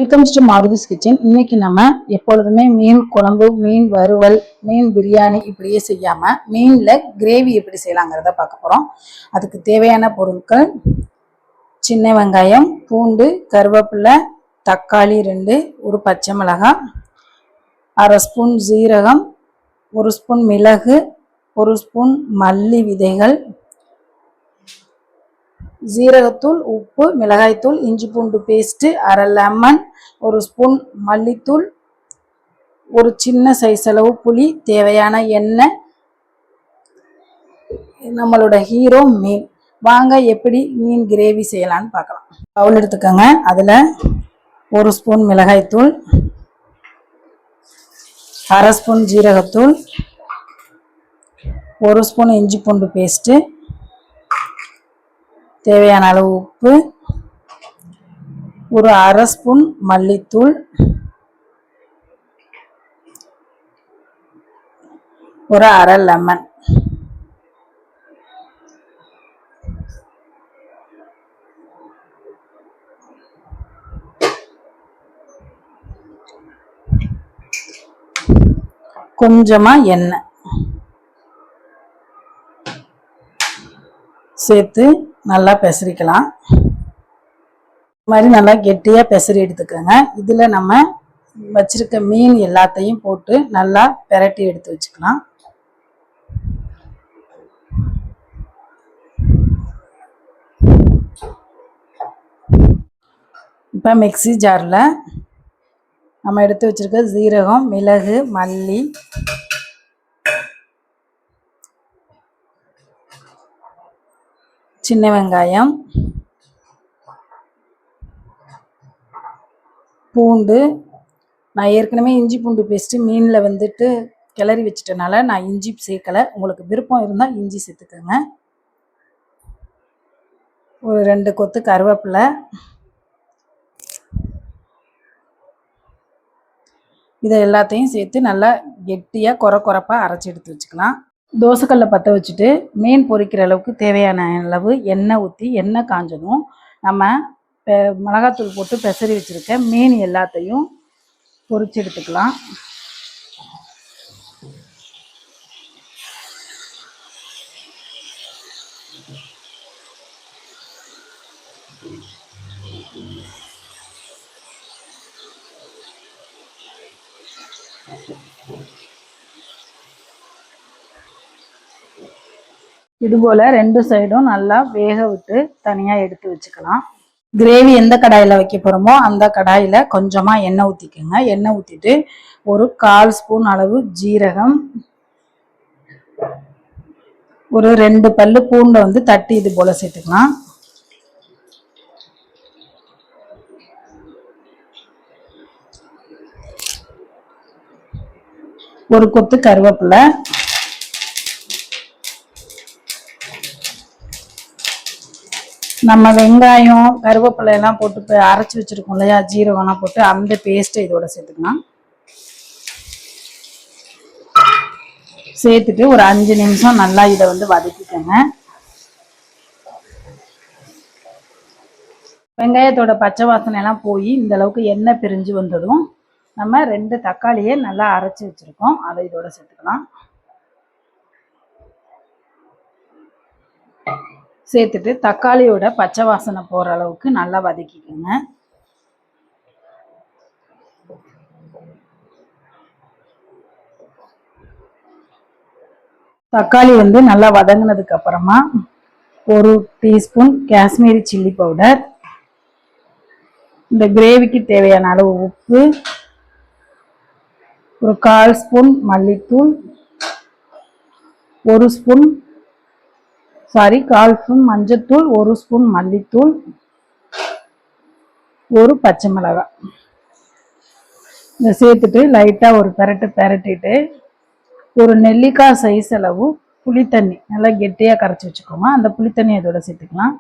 Welcome to மாருதிஸ் kitchen. இன்னைக்கு நம்ம எப்பொழுதுமே மீன் குழம்பு, மீன் வறுவல், மீன் பிரியாணி இப்படியே செய்யாம மீன்ல கிரேவி எப்படி செய்யலாங்கிறத பார்க்க போறோம். அதுக்கு தேவையான பொருட்கள்: சின்ன வெங்காயம், பூண்டு, கருவேப்பிலை, தக்காளி 2, ஒரு பச்சை மிளகாய், 1/2 ஸ்பூன் ஜீரகம், 1 ஸ்பூன் மிளகு, 1 ஸ்பூன் மல்லி விதைகள், ஜீரகத்தூள், உப்பு, மிளகாய்த்தூள், இஞ்சி பூண்டு பேஸ்ட்டு, 1/2 லெமன், 1 ஸ்பூன் மல்லித்தூள், ஒரு சின்ன சைஸ் அளவு புளி, தேவையான எண்ணெய். நம்மளோட ஹீரோ மீன். வாங்க எப்படி மீன் கிரேவி செய்யலான்னு பார்க்கலாம். பவுல் எடுத்துக்கோங்க. அதில் 1 ஸ்பூன் மிளகாய்த்தூள், 1/2 ஸ்பூன் ஜீரகத்தூள், 1 ஸ்பூன் இஞ்சி பூண்டு பேஸ்ட்டு, தேவையான அளவு உப்பு, ஒரு 1/2 ஸ்பூன் மல்லித்தூள், ஒரு 1/2 லெமன். கொஞ்சமா எண்ணெய் சேர்த்து நல்லா பெசரிக்கலாம். இந்த மாதிரி நல்லா கெட்டியாக பெசரி எடுத்துக்கோங்க. இதில் நம்ம வச்சிருக்க மீன் எல்லாத்தையும் போட்டு நல்லா பெரட்டி எடுத்து வச்சுக்கலாம். இப்போ மிக்ஸி ஜாரில் நம்ம எடுத்து வச்சிருக்க ஜீரகம், மிளகு, மல்லி, சின்ன வெங்காயம், பூண்டு, நான் ஏற்கனவே இஞ்சி பூண்டு பேஸ்ட்டு மீனில் வந்துட்டு கிளறி வச்சிட்டனால நான் இஞ்சி சேர்க்கலை. உங்களுக்கு விருப்பம் இருந்தால் இஞ்சி சேர்த்துக்கோங்க. ஒரு 2 கொத்து கருவேப்பிலை. இதை எல்லாத்தையும் சேர்த்து நல்லா கெட்டியாக கொரப்பாக அரைச்சி எடுத்து வச்சுக்கலாம். தோசைக்கல்லை பற்ற வச்சுட்டு மீன் பொரிக்கிற அளவுக்கு தேவையான அளவு எண்ணெய் ஊற்றி, எண்ணெய் காஞ்சதும் நம்ம மிளகாத்தூள் போட்டு பெசரி வச்சுருக்க மீன் எல்லாத்தையும் பொரிச்சு எடுத்துக்கலாம். இதுபோல் 2 சைடும் நல்லா வேக விட்டு தனியாக எடுத்து வச்சுக்கலாம். கிரேவி எந்த கடாயில் வைக்க போகிறோமோ அந்த கடாயில் கொஞ்சமாக எண்ணெய் ஊற்றிக்கோங்க. எண்ணெய் ஊற்றிட்டு ஒரு 1/4 ஸ்பூன் அளவு ஜீரகம், ஒரு 2 பல்லு பூண்டை தட்டி இது போல் சேர்த்துக்கலாம். ஒரு கொத்து கருவேப்பிலை, நம்ம வெங்காயம், கருவேப்பிலை எல்லாம் போட்டு அரைச்சி வச்சிருக்கோம் இல்லையா, ஜீரகம்லாம் போட்டு அந்த பேஸ்ட்டை இதோட சேர்த்துக்கலாம். சேர்த்துட்டு ஒரு 5 நிமிஷம் நல்லா இதை வதக்கிக்கோங்க. வெங்காயத்தோட பச்சை வாசனை எல்லாம் போய் இந்த அளவுக்கு எண்ணெய் பிரிஞ்சு வந்ததும் நம்ம 2 தக்காளியை நல்லா அரைச்சி வச்சிருக்கோம், அதை இதோட சேர்த்துக்கலாம். சேர்த்துட்டு தக்காளியோட பச்சை வாசனை போகிற அளவுக்கு நல்லா வதக்கிக்கோங்க. தக்காளி நல்லா வதங்கினதுக்கு அப்புறமா 1 டீஸ்பூன் காஷ்மீரி சில்லி பவுடர், இந்த கிரேவிக்கு தேவையான அளவு உப்பு, ஒரு 1/4 ஸ்பூன் மல்லித்தூள், 1 ஸ்பூன் மஞ்சத்தூள், 1 ஸ்பூன் மல்லித்தூள், ஒரு பச்சை மிளகாய். இதை சேர்த்துட்டு லைட்டாக ஒரு பெரட்டிட்டு ஒரு நெல்லிக்காய் சைஸ் அளவு புளித்தண்ணி நல்லா கெட்டியாக கரைச்சி வச்சுக்கோங்க. அந்த புளித்தண்ணி இதோட சேர்த்துக்கலாம்.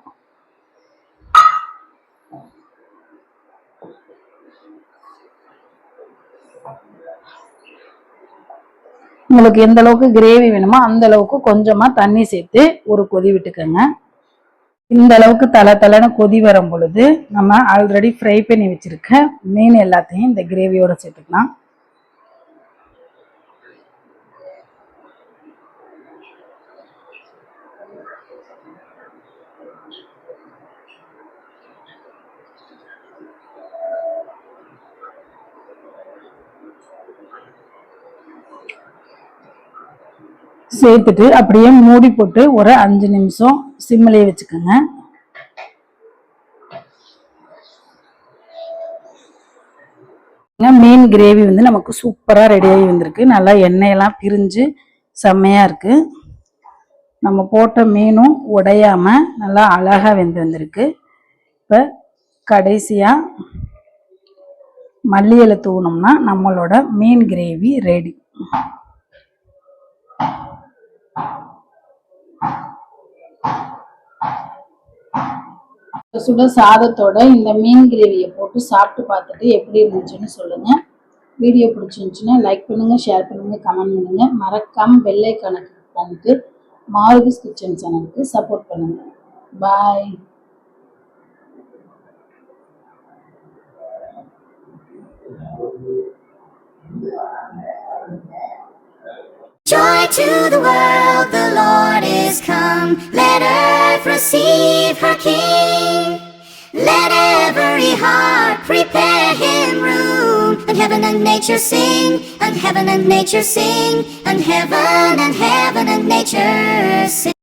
உங்களுக்கு எந்த அளவுக்கு கிரேவி வேணுமோ அந்த அளவுக்கு கொஞ்சமாக தண்ணி சேர்த்து ஒரு கொதி விட்டுக்கோங்க. இந்த அளவுக்கு தளன்னு கொதி வரும் பொழுது நம்ம ஆல்ரெடி ஃப்ரை பண்ணி வச்சிருக்க மீன் எல்லாத்தையும் இந்த கிரேவியோட சேர்த்துக்கலாம். சேர்த்துட்டு அப்படியே மூடி போட்டு ஒரு 5 நிமிஷம் சிம்மிலேயே வச்சுக்கோங்க. மீன் கிரேவி வந்து நமக்கு சூப்பரா ரெடி ஆகி வந்திருக்கு. நல்லா எண்ணெயெல்லாம் பிரிஞ்சு செம்மையா இருக்கு. நம்ம போட்ட மீனும் உடையாம நல்லா அழகா வெந்து வந்திருக்கு. இப்ப கடைசியா மல்லி இலை தூவணும்னா நம்மளோட மீன் கிரேவி ரெடி. சுட சாதத்தோட இந்த மீன் கிரேவியை போட்டு சாப்பிட்டு பார்த்துட்டு எப்படி இருந்துச்சுன்னு சொல்லுங்க. வீடியோ பிடிச்சிருந்துச்சுன்னா லைக் பண்ணுங்க, ஷேர் பண்ணுங்க, கமெண்ட் பண்ணுங்க. மறக்காம பெல் ஐகானை கிளிக் பண்ணிட்டு மாருதிஸ் கிச்சன் சேனலுக்கு சப்போர்ட் பண்ணுங்க. பாய். Joy to the world, the Lord is come. Let earth receive her King. Let every heart prepare him room. And heaven and nature sing, and heaven and nature sing, and heaven and nature sing.